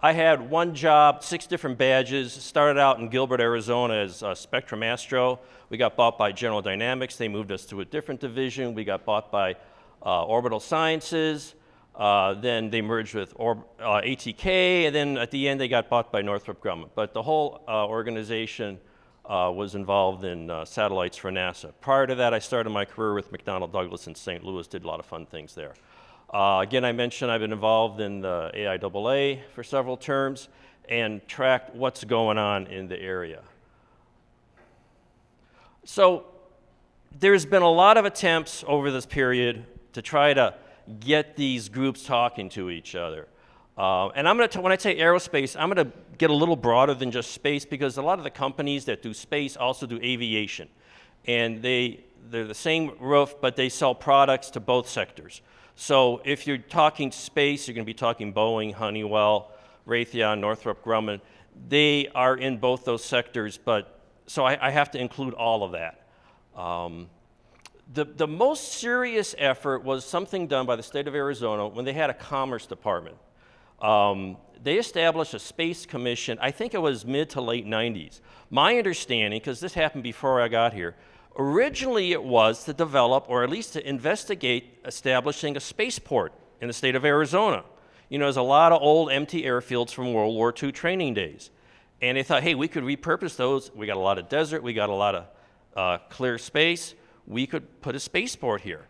I had one job, 6 different badges. Started out in Gilbert, Arizona as Spectrum Astro. We got bought by General Dynamics. They moved us to a different division. We got bought by Orbital Sciences. Then they merged with ATK, and then at the end they got bought by Northrop Grumman. But the whole organization was involved in satellites for NASA. Prior to that, I started my career with McDonnell Douglas in St. Louis, did a lot of fun things there. Again, I mentioned I've been involved in the AIAA for several terms and tracked what's going on in the area. So there's been a lot of attempts over this period to try to get these groups talking to each other. And I'm going to, when I say aerospace, I'm going to get a little broader than just space, because a lot of the companies that do space also do aviation. And they're the same roof, but they sell products to both sectors. So if you're talking space, you're going to be talking Boeing, Honeywell, Raytheon, Northrop Grumman. They are in both those sectors, but so I have to include all of that. The most serious effort was something done by the state of Arizona when they had a commerce department. They established a space commission, I think it was mid to late 90s. My understanding, because this happened before I got here, originally it was to develop, or at least to investigate, establishing a spaceport in the state of Arizona. You know, there's a lot of old empty airfields from World War II training days. And they thought, hey, we could repurpose those. We got a lot of desert, we got a lot of clear space. We could put a spaceport here.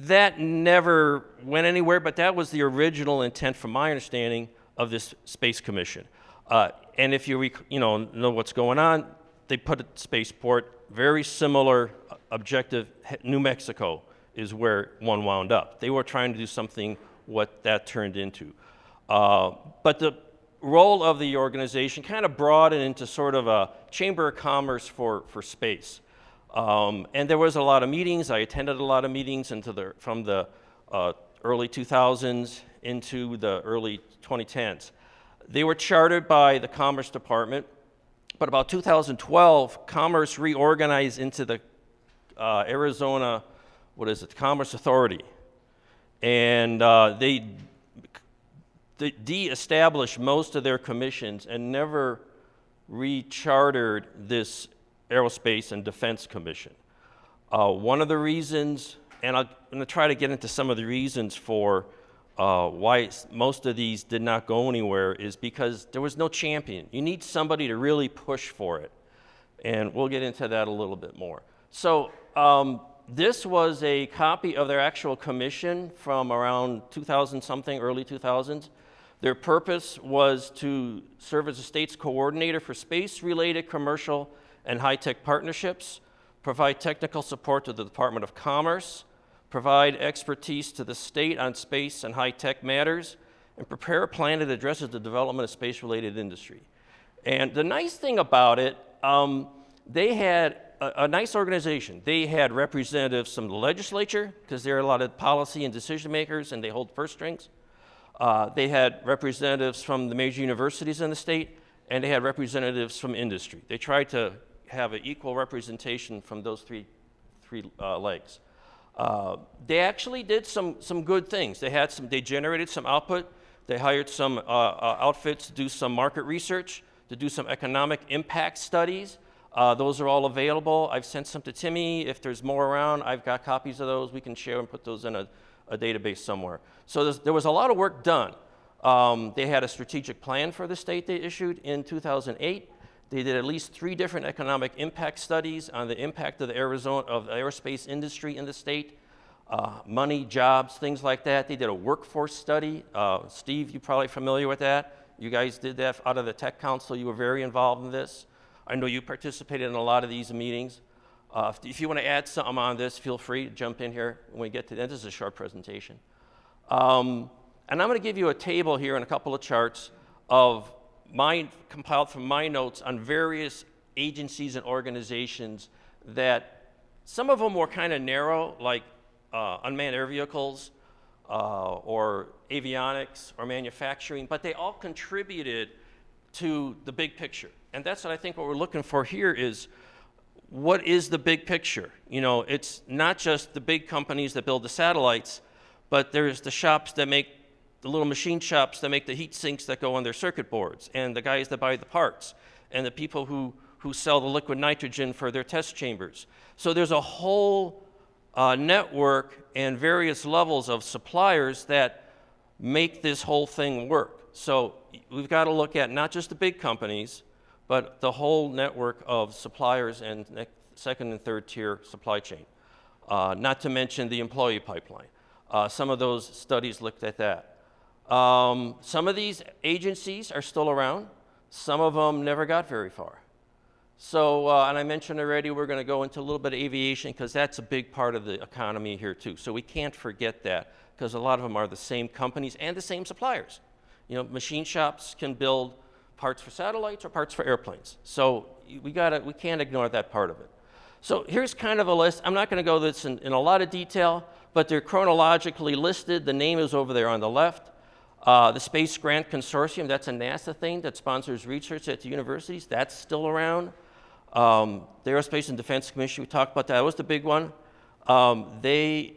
That never went anywhere, but that was the original intent, from my understanding, of this Space Commission. And if you know what's going on, they put a spaceport, very similar objective. New Mexico is where one wound up. They were trying to do something what that turned into. But the role of the organization kind of broadened into sort of a chamber of commerce for space. And there was a lot of meetings. I attended a lot of meetings from the early 2000s into the early 2010s. They were chartered by the Commerce Department, but about 2012, Commerce reorganized into the Arizona, Commerce Authority. And they de-established most of their commissions and never rechartered this Aerospace and Defense Commission. One of the reasons, and I'm going to try to get into some of the reasons for why most of these did not go anywhere, is because there was no champion. You need somebody to really push for it. And we'll get into that a little bit more. So this was a copy of their actual commission from around 2000-something, early 2000s. Their purpose was to serve as a state's coordinator for space-related commercial and high-tech partnerships, provide technical support to the Department of Commerce, provide expertise to the state on space and high-tech matters, and prepare a plan that addresses the development of space-related industry. And the nice thing about it, they had a nice organization. They had representatives from the legislature, because there are a lot of policy and decision makers, and they hold purse strings. They had representatives from the major universities in the state, and they had representatives from industry. They tried to have an equal representation from those three legs. They actually did some good things. They generated some output. They hired some outfits to do some market research, to do some economic impact studies. Those are all available. I've sent some to Timmy. If there's more around, I've got copies of those. We can share and put those in a database somewhere. So there was a lot of work done. They had a strategic plan for the state they issued in 2008. They did at least 3 different economic impact studies on the impact of the aerospace industry in the state, money, jobs, things like that. They did a workforce study. Steve, you're probably familiar with that. You guys did that out of the Tech Council. You were very involved in this. I know you participated in a lot of these meetings. If you want to add something on this, feel free to jump in here when we get to that. This is a short presentation. And I'm going to give you a table here and a couple of charts of compiled from my notes on various agencies and organizations that some of them were kind of narrow, like unmanned air vehicles or avionics or manufacturing, but they all contributed to the big picture. And that's what I think what we're looking for here is, what is the big picture? You know, it's not just the big companies that build the satellites, but there's the shops that make the little machine shops that make the heat sinks that go on their circuit boards, and the guys that buy the parts, and the people who sell the liquid nitrogen for their test chambers. So there's a whole network and various levels of suppliers that make this whole thing work. So we've got to look at not just the big companies, but the whole network of suppliers and second and third tier supply chain. Not to mention the employee pipeline. Some of those studies looked at that. Some of these agencies are still around. Some of them never got very far. So, and I mentioned already, we're going to go into a little bit of aviation because that's a big part of the economy here too. So we can't forget that because a lot of them are the same companies and the same suppliers. You know, machine shops can build parts for satellites or parts for airplanes. So we can't ignore that part of it. So here's kind of a list. I'm not going to go this in a lot of detail, but they're chronologically listed. The name is over there on the left. The Space Grant Consortium, that's a NASA thing that sponsors research at the universities. That's still around. The Aerospace and Defense Commission, we talked about that. That was the big one. They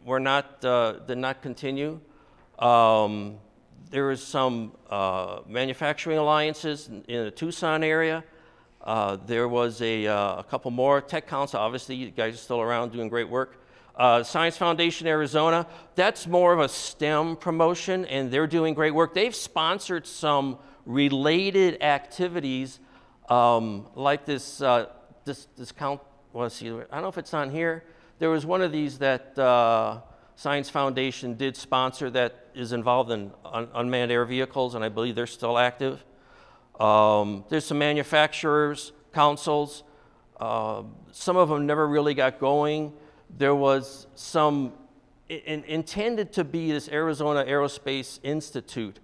were not, did not continue. There was some manufacturing alliances in the Tucson area. There was a couple more. Tech Council, obviously, you guys are still around doing great work. Science Foundation Arizona, that's more of a STEM promotion, and they're doing great work. They've sponsored some related activities like this count. Let's see, I don't know if it's on here. There was one of these that Science Foundation did sponsor that is involved in unmanned air vehicles, and I believe they're still active. There's some manufacturers, councils. Some of them never really got going. There was some intended to be this Arizona Aerospace Institute.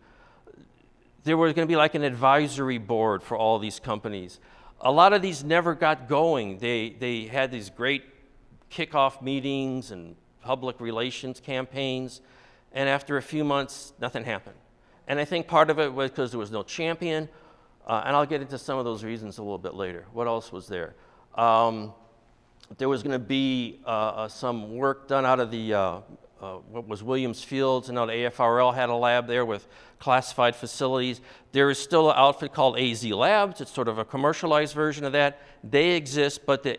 There was going to be like an advisory board for all these companies. A lot of these never got going. They had these great kickoff meetings and public relations campaigns, and after a few months, nothing happened. And I think part of it was because there was no champion, and I'll get into some of those reasons a little bit later. What else was there? There was going to be some work done out of the, what was Williams Fields, and now the AFRL had a lab there with classified facilities. There is still an outfit called AZ Labs. It's sort of a commercialized version of that. They exist, but the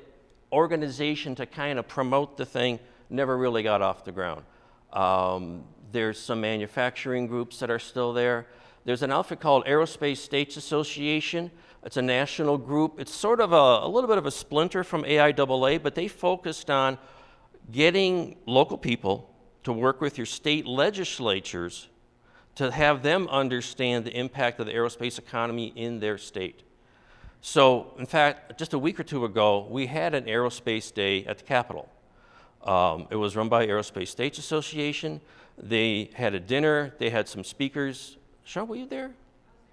organization to kind of promote the thing never really got off the ground. There's some manufacturing groups that are still there. There's an outfit called Aerospace States Association. It's a national group. It's sort of a little bit of a splinter from AIAA, but they focused on getting local people to work with your state legislatures to have them understand the impact of the aerospace economy in their state. So, in fact, just a week or two ago, we had an aerospace day at the Capitol. It was run by Aerospace States Association. They had a dinner. They had some speakers. Sean, were you there?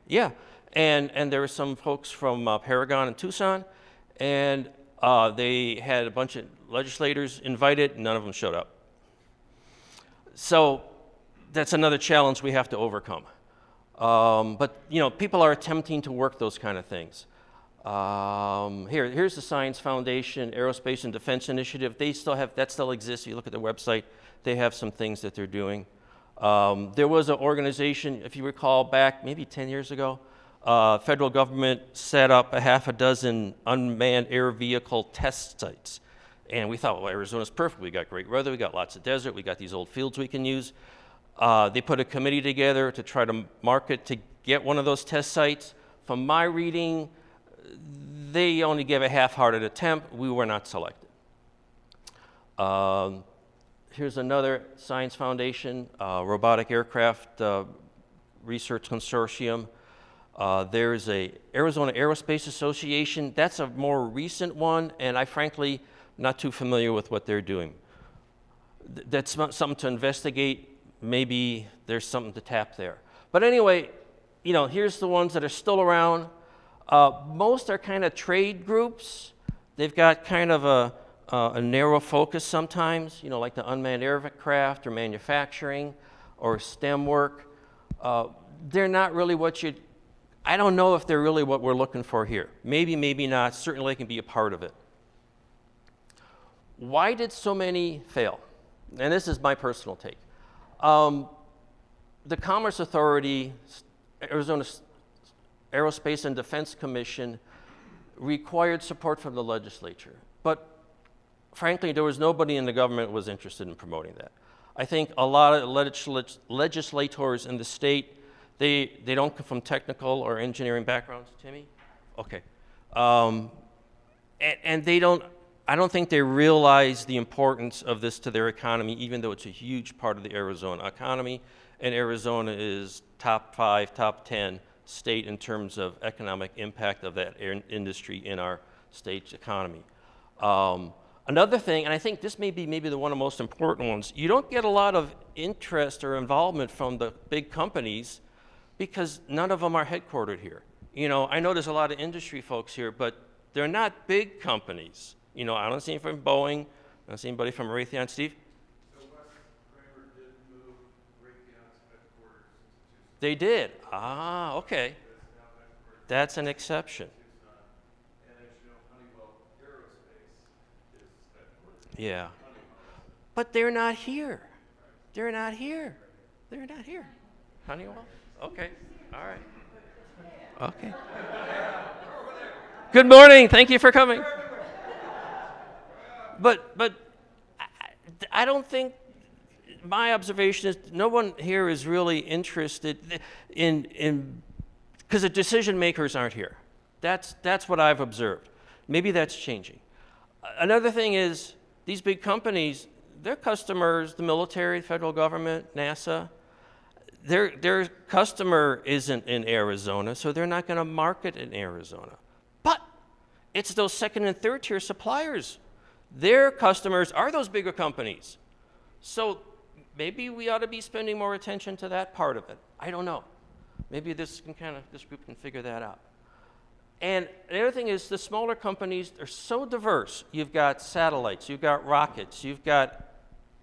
Yeah. And there were some folks from Paragon and Tucson, and they had a bunch of legislators invited. None of them showed up. So that's another challenge we have to overcome. But you know, people are attempting to work those kind of things. Here's the Science Foundation Aerospace and Defense Initiative. They still have, that still exists. If you look at their website, they have some things that they're doing. There was an organization, if you recall back maybe 10 years ago, federal government set up a half a dozen unmanned air vehicle test sites. And we thought, well, Arizona's perfect. We got great weather, we got lots of desert, we got these old fields we can use. They put a committee together to try to market to get one of those test sites. From my reading, they only gave a half-hearted attempt. We were not selected. Here's another Science Foundation, Robotic Aircraft Research Consortium. There's a Arizona Aerospace Association. That's a more recent one, and I frankly not too familiar with what they're doing. That's something to investigate. Maybe there's something to tap there. But anyway, you know, here's the ones that are still around. Most are kind of trade groups. They've got kind of a narrow focus sometimes, you know, like the unmanned aircraft or manufacturing or STEM work. They're not really what you'd, I don't know if they're really what we're looking for here. Maybe, maybe not. Certainly they can be a part of it. Why did so many fail? And this is my personal take. the Commerce Authority, Arizona Aerospace and Defense Commission, required support from the legislature. But frankly, there was nobody in the government who was interested in promoting that. I think a lot of legislators in the state, they don't come from technical or engineering backgrounds. Timmy? Okay. And they don't, I don't think they realize the importance of this to their economy, even though it's a huge part of the Arizona economy. And Arizona is top 5, top 10 state in terms of economic impact of that industry in our state's economy. Another thing, and I think this may be the one of the most important ones, you don't get a lot of interest or involvement from the big companies because none of them are headquartered here. You know, I know there's a lot of industry folks here, but they're not big companies. You know, I don't see anybody from Boeing, I don't see anybody from Raytheon. Steve? So Wes Kramer did move Raytheon's headquarters to Tucson. They did. Ah, okay. That's an exception. And as you know, Honeywell Aerospace is headquartered. Yeah. But they're not here. They're not here. They're not here. Honeywell? Okay. All right. Okay. Good morning. Thank you for coming. But I don't think, my observation is no one here is really interested in because the decision makers aren't here. That's what I've observed. Maybe that's changing. Another thing is these big companies, their customers, the military, federal government, NASA, their customer isn't in Arizona, so they're not going to market in Arizona. But it's those second and third tier suppliers. Their customers are those bigger companies. So maybe we ought to be spending more attention to that part of it. I don't know. Maybe this group can figure that out. And the other thing is the smaller companies are so diverse. You've got satellites, you've got rockets, you've got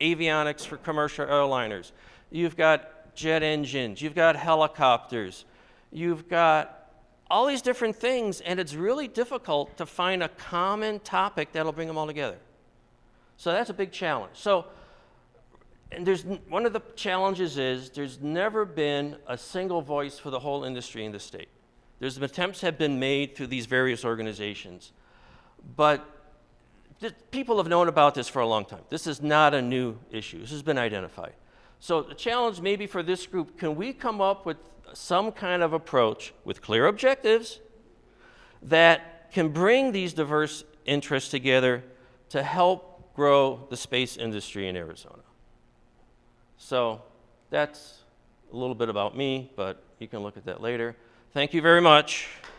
avionics for commercial airliners, you've got jet engines, you've got helicopters, you've got all these different things, and it's really difficult to find a common topic that'll bring them all together. So that's a big challenge. So, and one of the challenges is there's never been a single voice for the whole industry in the state. There's attempts have been made through these various organizations, but people have known about this for a long time. This is not a new issue. This has been identified. So the challenge maybe for this group, can we come up with some kind of approach with clear objectives that can bring these diverse interests together to help grow the space industry in Arizona? So that's a little bit about me, but you can look at that later. Thank you very much.